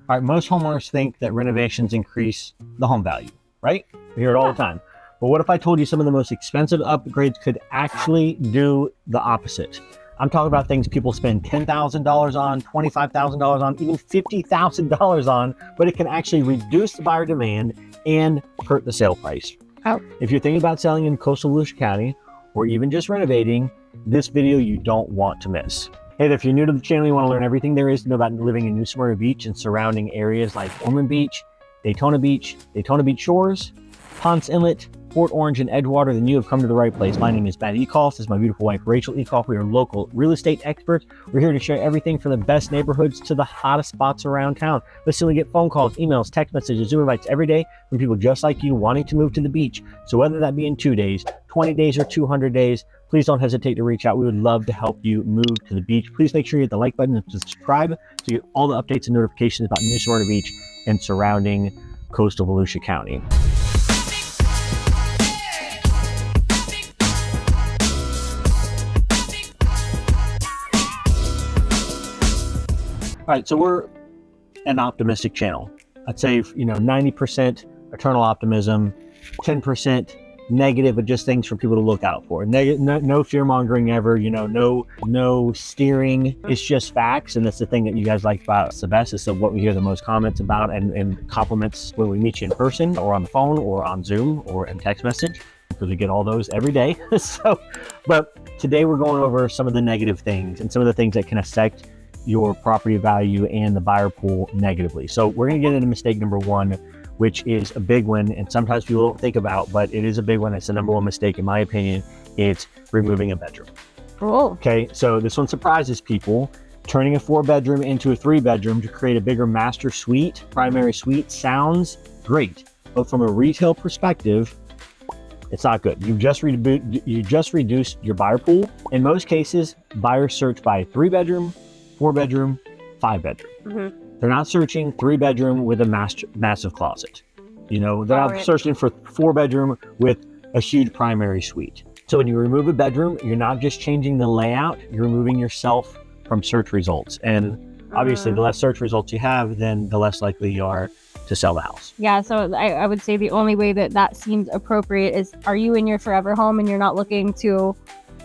All right, most homeowners think that renovations increase the home value, right? We hear it all the time. But what if I told you some of the most expensive upgrades could actually do the opposite? I'm talking about things people spend $10,000 on, $25,000 on, even $50,000 on, but it can actually reduce the buyer demand and hurt the sale price. Oh. If you're thinking about selling in coastal Volusia County or even just renovating, this video you don't want to miss. Hey, if you're new to the channel, you want to learn everything there is to know about living in New Smyrna Beach and surrounding areas like Ormond Beach, Daytona Beach Shores, Ponce Inlet, Port Orange, and Edgewater, then you have come to the right place. My name is Matt Ecoff. This is my beautiful wife, Rachel Ecoff. We are local real estate experts. We're here to share everything from the best neighborhoods to the hottest spots around town. Let's still get phone calls, emails, text messages, Zoom invites every day from people just like you wanting to move to the beach. So whether that be in 2 days, 20 days, or 200 days, please don't hesitate to reach out. We would love to help you move to the beach. Please make sure you hit the like button and subscribe so you get all the updates and notifications about New Smyrna Beach and surrounding coastal Volusia County. All right, so we're an optimistic channel. I'd say, 90% eternal optimism, 10% negative, but just things for people to look out for. No fear mongering ever, no steering. It's just facts, and that's the thing that you guys like about us the best. Is what we hear the most comments about and compliments when we meet you in person or on the phone or on Zoom or in text message, because we get all those every day. But today we're going over some of the negative things and some of the things that can affect your property value and the buyer pool negatively. So we're going to get into mistake number one, which is a big one, and sometimes people don't think about, but it is a big one. It's the number one mistake, in my opinion. It's removing a bedroom. Oh. Okay, so this one surprises people. Turning a 4-bedroom into a 3-bedroom to create a bigger master suite, primary suite, sounds great, but from a retail perspective, it's not good. You just reduced your buyer pool. In most cases, buyers search by 3-bedroom, 4-bedroom, 5-bedroom. Mm-hmm. They're not searching 3-bedroom with a massive closet. They're not searching for 4-bedroom with a huge primary suite. So when you remove a bedroom, you're not just changing the layout, you're removing yourself from search results. And obviously the less search results you have, then the less likely you are to sell the house. Yeah, so I would say the only way that seems appropriate is, are you in your forever home and you're not looking to,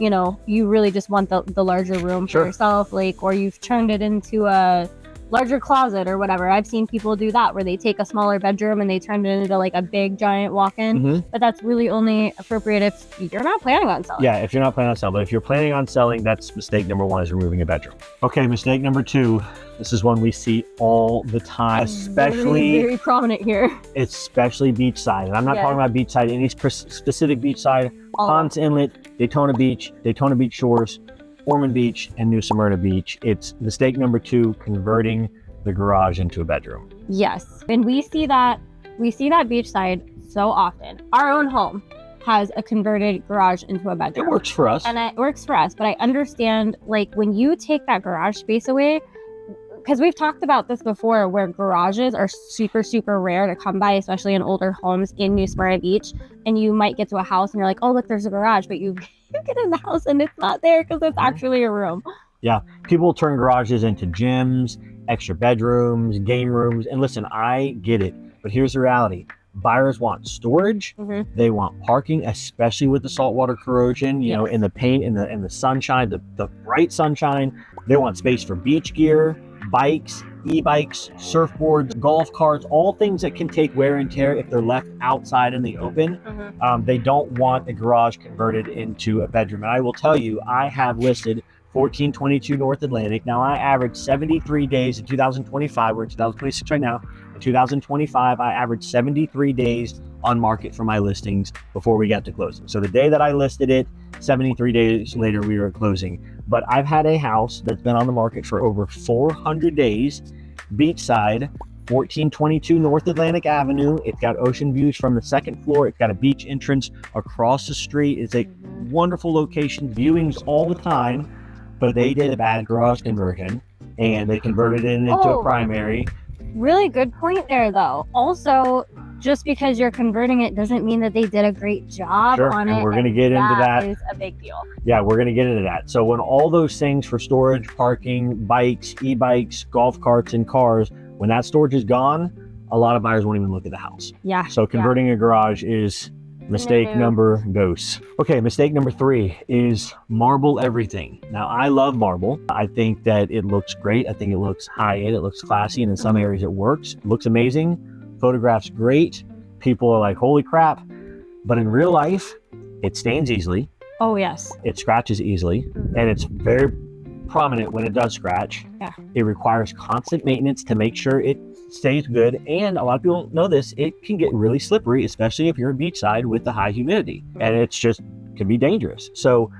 you really just want the larger room for yourself, or you've turned it into a larger closet or whatever. I've seen people do that where they take a smaller bedroom and they turn it into like a big giant walk-in. Mm-hmm. But that's really only appropriate if you're not planning on selling. Yeah, if you're not planning on selling. But if you're planning on selling, that's mistake number one, is removing a bedroom. Okay, mistake number two. This is one we see all the time, especially very prominent here. Especially beachside. And I'm not talking about beachside, any specific beachside. Ponce Inlet, Daytona Beach Shores, Ormond Beach, and New Smyrna Beach. It's mistake number two, converting the garage into a bedroom. Yes, and we see that beachside so often. Our own home has a converted garage into a bedroom. It works for us. And it works for us, but I understand, when you take that garage space away, because we've talked about this before, where garages are super, super rare to come by, especially in older homes in New Smyrna Beach. And you might get to a house and you're like, oh, look, there's a garage, but you get in the house and it's not there because it's actually a room. Yeah, people turn garages into gyms, extra bedrooms, game rooms. And listen, I get it, but here's the reality. Buyers want storage. Mm-hmm. They want parking, especially with the saltwater corrosion, in the paint, in the sunshine, the bright sunshine. They want space for beach gear, bikes, e-bikes, surfboards, golf carts, all things that can take wear and tear if they're left outside in the open. Mm-hmm. They don't want a garage converted into a bedroom. And I will tell you, I have listed 1422 North Atlantic. Now, I averaged 73 days in 2025. We're in 2026 right now. In 2025, I averaged 73 days on market for my listings before we got to closing. So the day that I listed it, 73 days later, we were closing. But I've had a house that's been on the market for over 400 days, beachside, 1422 North Atlantic Avenue. It's got ocean views from the second floor. It's got a beach entrance across the street. It's a wonderful location, viewings all the time, but they did a bad garage conversion and they converted it into a primary. Really good point there, though. Also, just because you're converting it doesn't mean that they did a great job on it. And we're going to get into that. That is a big deal. Yeah, we're going to get into that. So when all those things for storage, parking, bikes, e-bikes, golf carts, and cars, When that storage is gone, a lot of buyers won't even look at the house. Yeah. So converting a garage is mistake number dos. Okay, mistake number 3 is marble everything. Now, I love marble. I think that it looks great. I think it looks high-end, it looks classy, and in some areas it works. It looks amazing. Photographs great. People are like, holy crap. But in real life, it stains easily. Oh, yes. It scratches easily, and it's very prominent when it does scratch. Yeah. It requires constant maintenance to make sure it stays good, and a lot of people don't know this, it can get really slippery, especially if you're beachside with the high humidity, and it's just can be dangerous. So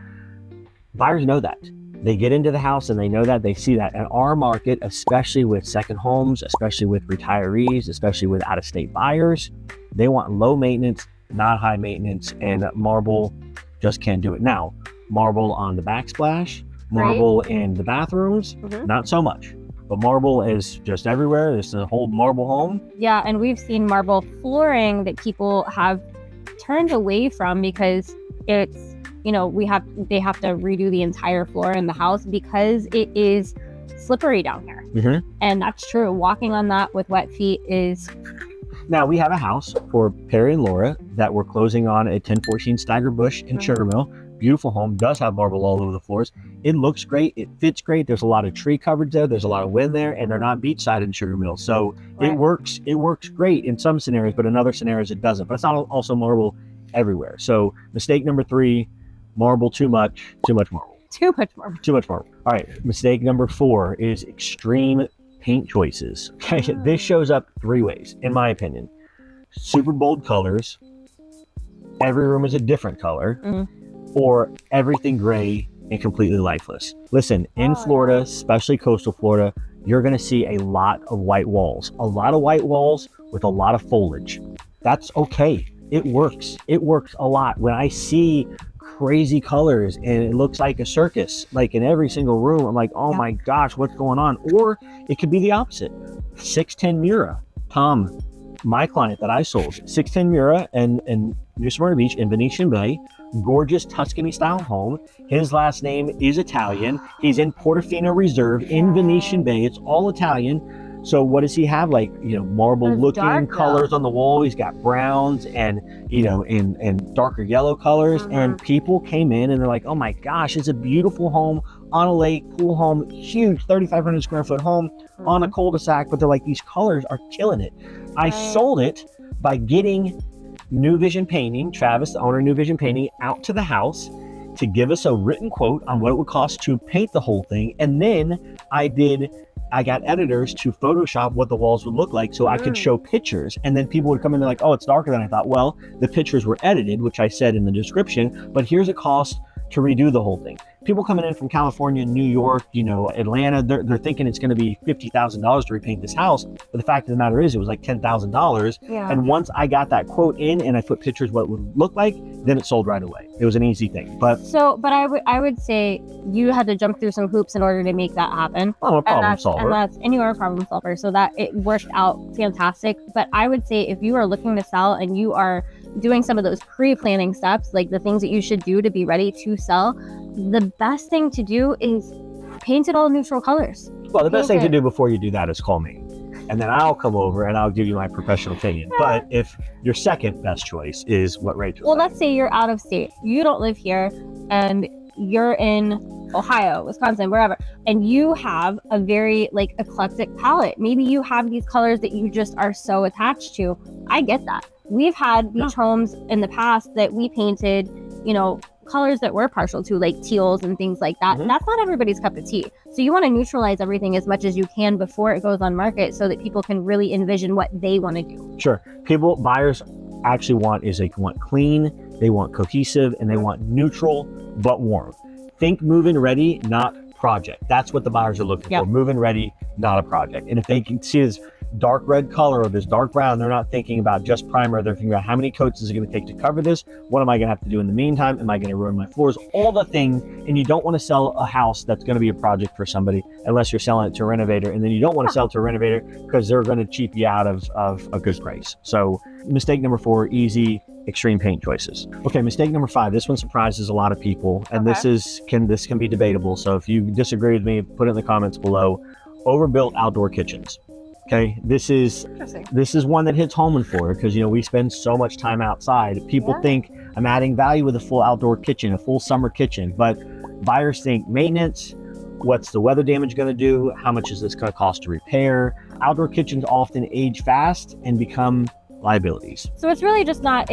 buyers know that. They get into the house and they know that, they see that. And our market, especially with second homes, especially with retirees, especially with out-of-state buyers, they want low maintenance, not high maintenance, and marble just can't do it. Now, marble on the backsplash, marble in the bathrooms, not so much. But marble is just everywhere. There's a whole marble home. Yeah, and we've seen marble flooring that people have turned away from because it's, you know, they have to redo the entire floor in the house because it is slippery down here. And that's true. Walking on that with wet feet is... Now, we have a house for Perry and Laura that we're closing on at 1014 Steiger Bush in Sugar Mill. Beautiful home, does have marble all over the floors. It looks great, it fits great. There's a lot of tree coverage there, there's a lot of wind there, and they're not beachside in Sugar Mill. So it works great in some scenarios, but in other scenarios it doesn't. But it's not also marble everywhere. So mistake number 3, marble too much marble. Too much marble. Too much marble. All right, mistake number 4 is extreme paint choices. Okay, this shows up 3 ways, in my opinion. Super bold colors, every room is a different color, or everything gray and completely lifeless. Listen, in Florida, especially coastal Florida, you're gonna see a lot of white walls. A lot of white walls with a lot of foliage. That's okay. It works. It works a lot. When I see crazy colors and it looks like a circus, like in every single room, I'm like, oh my gosh, what's going on? Or it could be the opposite. 610 Mura. Tom, my client that I sold, 610 Mura and New Smyrna Beach in Venetian Bay, gorgeous Tuscany style home. His last name is Italian. He's in Portofino Reserve in Venetian Bay. It's all Italian. So what does he have? Like, you know, marble looking colors on the wall. He's got browns and, you know, and darker yellow colors. And people came in and they're like, oh my gosh, it's a beautiful home on a lake, pool home, huge 3,500 square foot home on a cul-de-sac. But they're like, these colors are killing it. I sold it by getting New Vision Painting, Travis, the owner of New Vision Painting, out to the house to give us a written quote on what it would cost to paint the whole thing. And then I got editors to Photoshop what the walls would look like so I could show pictures. And then people would come in and like, oh, it's darker than I thought. Well, the pictures were edited, which I said in the description, but here's a cost to redo the whole thing. People coming in from California, New York, you know, Atlanta, they're thinking it's going to be $50,000 to repaint this house. But the fact of the matter is it was like $10,000. Yeah. And once I got that quote in and I put pictures what it would look like, then it sold right away. It was an easy thing. But I would say you had to jump through some hoops in order to make that happen. I'm a problem solver. And you are a problem solver. So that it worked out fantastic. But I would say if you are looking to sell and you are doing some of those pre-planning steps, like the things that you should do to be ready to sell, the best thing to do is paint it all neutral colors. Well, the best thing to do before you do that is call me. And then I'll come over and I'll give you my professional opinion. But if your second best choice is what Rachel said. Let's say you're out of state. You don't live here and you're in Ohio, Wisconsin, wherever, and you have a very like eclectic palette. Maybe you have these colors that you just are so attached to. I get that. We've had beach homes in the past that we painted, you know, colors that we're partial to, like teals and things like that. That's not everybody's cup of tea. So you want to neutralize everything as much as you can before it goes on market so that people can really envision what they want to do. Sure. Buyers actually want clean, they want cohesive, and they want neutral but warm. Think move-in ready, not project. That's what the buyers are looking for. Move-in ready, not a project. And if they can see this dark red color or this dark brown, they're not thinking about just primer. They're thinking about how many coats is it going to take to cover this? What am I going to have to do in the meantime? Am I going to ruin my floors? All the things. And you don't want to sell a house that's going to be a project for somebody unless you're selling it to a renovator. And then you don't want to sell it to a renovator because they're going to cheap you out of a good price. So mistake number 4, easy, extreme paint choices. Okay, mistake number 5. This one surprises a lot of people. And this can be debatable. So if you disagree with me, put it in the comments below. Overbuilt outdoor kitchens. Okay, this is one that hits home for because we spend so much time outside. People think I'm adding value with a full outdoor kitchen, a full summer kitchen, but buyers think maintenance. What's the weather damage going to do? How much is this going to cost to repair? Outdoor kitchens often age fast and become liabilities. So it's really just not,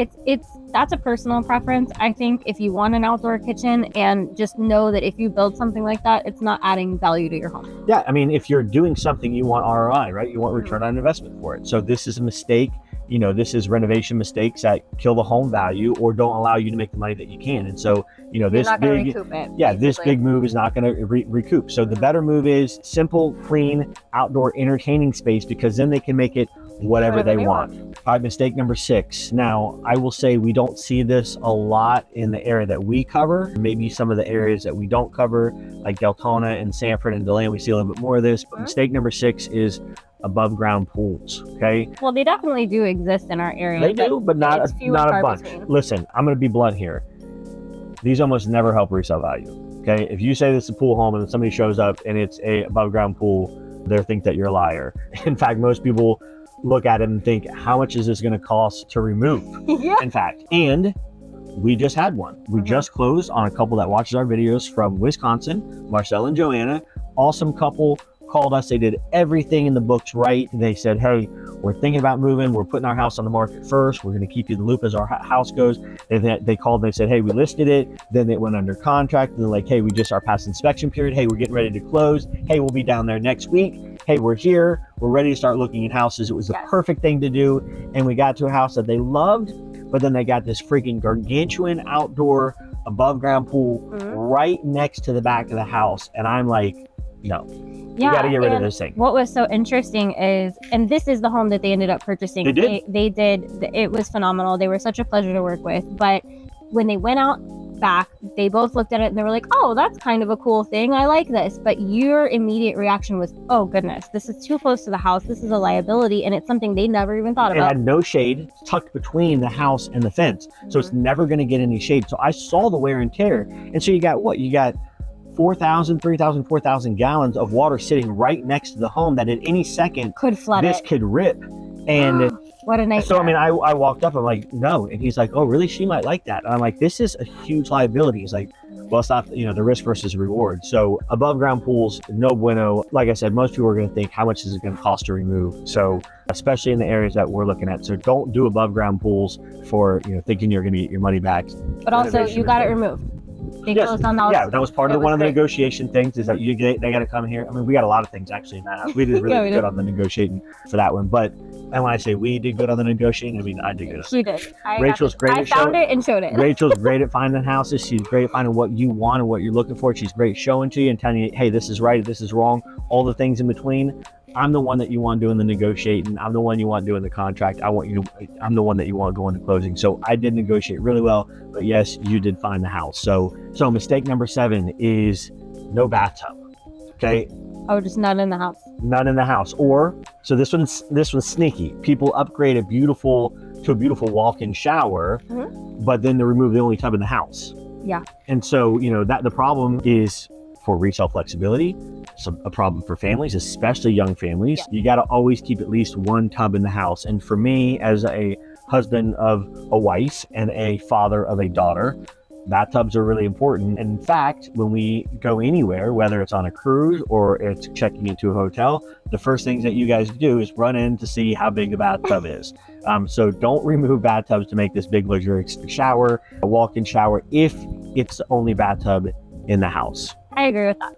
that's a personal preference. I think if you want an outdoor kitchen, and just know that if you build something like that, it's not adding value to your home. Yeah, I mean, if you're doing something, you want ROI, right? You want return on investment for it. So this is a mistake. This is renovation mistakes that kill the home value or don't allow you to make the money that you can. And so, this big, recoup it, this big move is not going to recoup. So the better move is simple, clean, outdoor entertaining space, because then they can make it whatever they want. All right, mistake number 6. Now, I will say we don't see this a lot in the area that we cover. Maybe some of the areas that we don't cover, like Deltona and Sanford and DeLand, we see a little bit more of this. But mistake number 6 is above ground pools. Okay. Well, they definitely do exist in our area. They do, but not a bunch. Listen, I'm going to be blunt here. These almost never help resale value. Okay. If you say this is a pool home and then somebody shows up and it's a above ground pool, they think that you're a liar. In fact, most people look at it and think, how much is this going to cost to remove? In fact, and we just had one. We just closed on a couple that watches our videos from Wisconsin, Marcel and Joanna. Awesome couple. Called us. They did everything in the books right. They said, hey, we're thinking about moving. We're putting our house on the market first. We're going to keep you in the loop as our house goes. They called and they said, hey, we listed it. Then it went under contract. And they're like, hey, we just our past inspection period. Hey, we're getting ready to close. Hey, we'll be down there next week. Hey, we're here. We're ready to start looking at houses. It was the perfect thing to do. And we got to a house that they loved, but then they got this freaking gargantuan outdoor above ground pool right next to the back of the house. And I'm like, no. You got to get rid of this thing. What was so interesting is, and this is the home that they ended up purchasing. They did? They did. It was phenomenal. They were such a pleasure to work with. But when they went out back, they both looked at it and they were like, oh, that's kind of a cool thing. I like this. But your immediate reaction was, oh, goodness, this is too close to the house. This is a liability. And it's something they never even thought about. It had no shade tucked between the house and the fence. So it's never going to get any shade. So I saw the wear and tear. And so you got what? You got 4,000, 4,000 gallons of water sitting right next to the home that at any second could flood this could rip. And what a nice. So, I mean, I walked up, I'm like, no. And he's like, oh, really? She might like that. And I'm like, this is a huge liability. He's like, well, it's not, the risk versus reward. So above ground pools, no bueno. Like I said, most people are going to think, how much is it going to cost to remove? So especially in the areas that we're looking at. So don't do above ground pools for, thinking you're going to get your money back. But also you got it removed. That was part of one of the negotiation things, is that they got to come here. I mean, we got a lot of things actually in that house. We did really good on the negotiating for that one. But, and when I say we did good on the negotiating, I mean, I did good. She did. Rachel's great I found it and showed it. Rachel's great at finding houses. She's great at finding what you want and what you're looking for. She's great showing to you and telling you, hey, this is right, this is wrong, all the things in between. I'm the one that you want doing the negotiating. I'm the one you want doing the contract. I'm the one that you want going to closing. So I did negotiate really well, but yes, you did find the house. So mistake number 7 is no bathtub. Okay. Oh, just none in the house. None in the house. Or, so this was sneaky. People upgrade to a beautiful walk-in shower, but then they remove the only tub in the house. Yeah. And so, that the problem is for resale flexibility. It's a problem for families, especially young families. Yeah. You got to always keep at least one tub in the house. And for me, as a husband of a wife and a father of a daughter, bathtubs are really important. And in fact, when we go anywhere, whether it's on a cruise or it's checking into a hotel, the first things that you guys do is run in to see how big the bathtub is. So don't remove bathtubs to make this big luxurious shower, a walk-in shower, if it's the only bathtub in the house. I agree with that.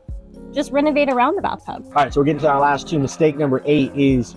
Just renovate around the bathtub. All right, so we're getting to our last 2. Mistake number 8 is,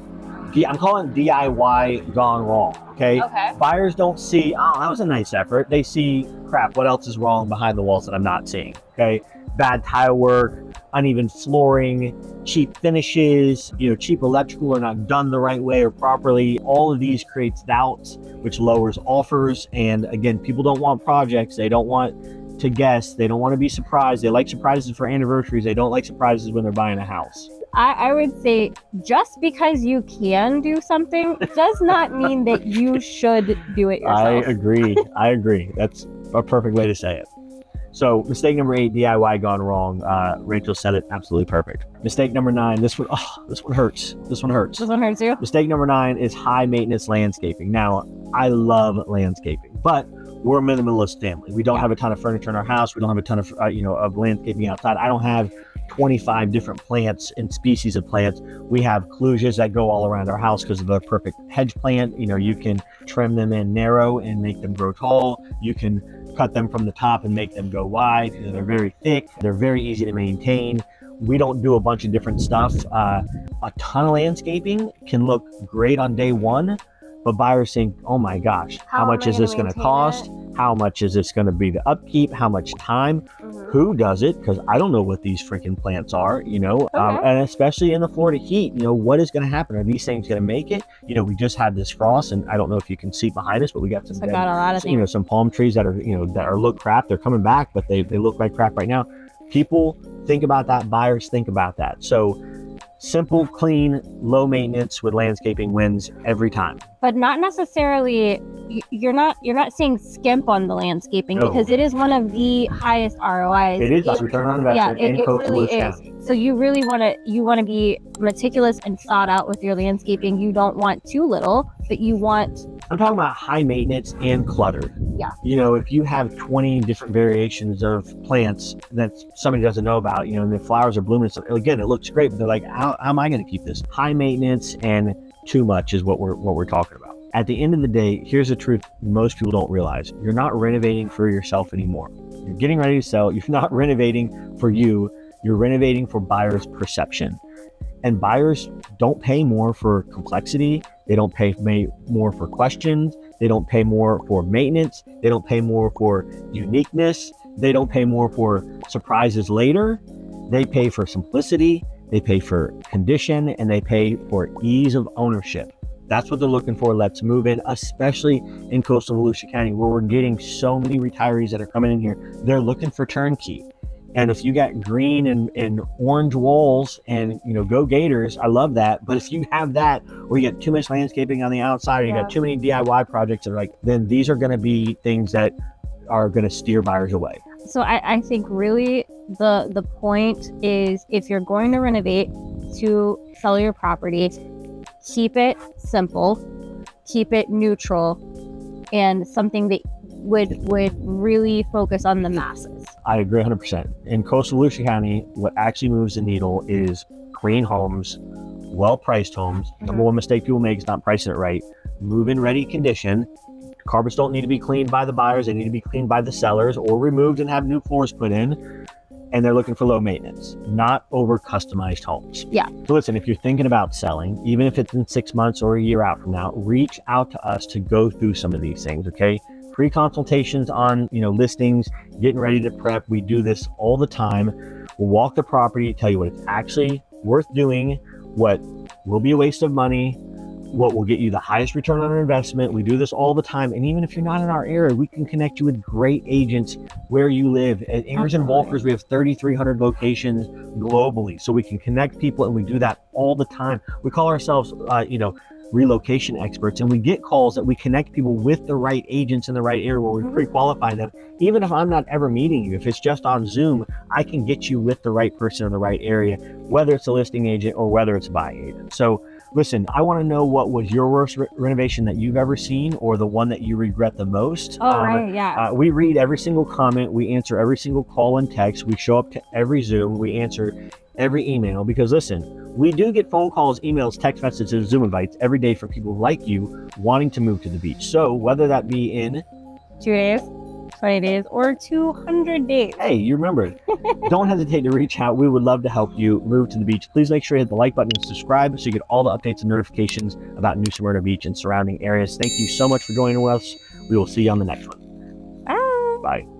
I'm calling it DIY gone wrong, okay? Buyers don't see, oh, that was a nice effort. They see, crap, what else is wrong behind the walls that I'm not seeing, okay? Bad tile work, uneven flooring, cheap finishes, cheap electrical or not done the right way or properly. All of these creates doubts, which lowers offers. And again, people don't want projects. They don't want to guess. They don't want to be surprised. They like surprises for anniversaries. They don't like surprises when they're buying a house. I would say just because you can do something does not mean that you should do it yourself. I agree. That's a perfect way to say it. So mistake number 8, DIY gone wrong. Rachel said it absolutely perfect. Mistake number 9, this one hurts. This one hurts. This one hurts you? Mistake number 9 is high maintenance landscaping. Now, I love landscaping, but we're a minimalist family. We don't have a ton of furniture in our house. We don't have a ton of, of landscaping outside. I don't have 25 different plants and species of plants. We have clusias that go all around our house because of the perfect hedge plant. You can trim them in narrow and make them grow tall. You can cut them from the top and make them go wide. They're very thick. They're very easy to maintain. We don't do a bunch of different stuff. A ton of landscaping can look great on day one, but buyers think, oh my gosh, how much is this going to cost? How much is this going to be the upkeep? How much time? Who does it? Because I don't know what these freaking plants are, and especially in the Florida heat, what is going to happen? Are these things going to make it? We just had this frost, and I don't know if you can see behind us, but we got some, got a lot of some palm trees that are, that are look crap. They're coming back, but they look like crap right now. People think about that. Buyers think about that. So simple, clean, low maintenance with landscaping wins every time. But not necessarily, you're not saying skimp on the landscaping, because it is one of the highest ROIs. It is return on investment in coastal really is. So you really want to be meticulous and thought out with your landscaping. You don't want too little, but you want. I'm talking about high maintenance and cluttered. Yeah. If you have 20 different variations of plants that somebody doesn't know about, and the flowers are blooming, so again, it looks great, but they're like, how am I going to keep this? High maintenance and too much is what we're talking about. At the end of the day, here's the truth most people don't realize. You're not renovating for yourself anymore. You're getting ready to sell. You're not renovating for you. You're renovating for buyers' perception. And buyers don't pay more for complexity. They don't pay more for questions. They don't pay more for maintenance. They don't pay more for uniqueness. They don't pay more for surprises later. They pay for simplicity. They pay for condition, and they pay for ease of ownership. That's what they're looking for. Let's move in, especially in coastal Volusia County, where we're getting so many retirees that are coming in here. They're looking for turnkey. And if you got green and orange walls and, go Gators, I love that. But if you have that, or you get too much landscaping on the outside, or you got too many DIY projects that are then these are going to be things that are going to steer buyers away. So I think really the point is, if you're going to renovate to sell your property, keep it simple, keep it neutral, and something that would really focus on the masses. I agree 100%. In coastal Volusia County, what actually moves the needle is clean homes, well-priced homes. Number one mistake people make is not pricing it right. Move-in ready condition. Carpets don't need to be cleaned by the buyers. They need to be cleaned by the sellers, or removed and have new floors put in. And they're looking for low maintenance, not over customized homes. Yeah. So listen, if you're thinking about selling, even if it's in 6 months or a year out from now, reach out to us to go through some of these things, okay? Free consultations on, listings, getting ready to prep. We do this all the time. We'll walk the property, tell you what it's actually worth doing, what will be a waste of money, what will get you the highest return on investment. We do this all the time. And even if you're not in our area, we can connect you with great agents where you live. At Ingers and Volkers, we have 3,300 locations globally. So we can connect people, and we do that all the time. We call ourselves, relocation experts, and we get calls that we connect people with the right agents in the right area where we pre-qualify them. Even if I'm not ever meeting you, if it's just on Zoom, I can get you with the right person in the right area, whether it's a listing agent or whether it's a buying agent. So listen, I want to know what was your worst renovation that you've ever seen, or the one that you regret the most. Right, yeah. We read every single comment. We answer every single call and text. We show up to every Zoom. We answer every email, because listen, we do get phone calls, emails, text messages, Zoom invites every day from people like you wanting to move to the beach. So whether that be in 2 days, 20 days, or 200 days. Hey, you remember, don't hesitate to reach out. We would love to help you move to the beach. Please make sure you hit the like button and subscribe so you get all the updates and notifications about New Smyrna Beach and surrounding areas. Thank you so much for joining us. We will see you on the next one. Bye. Bye.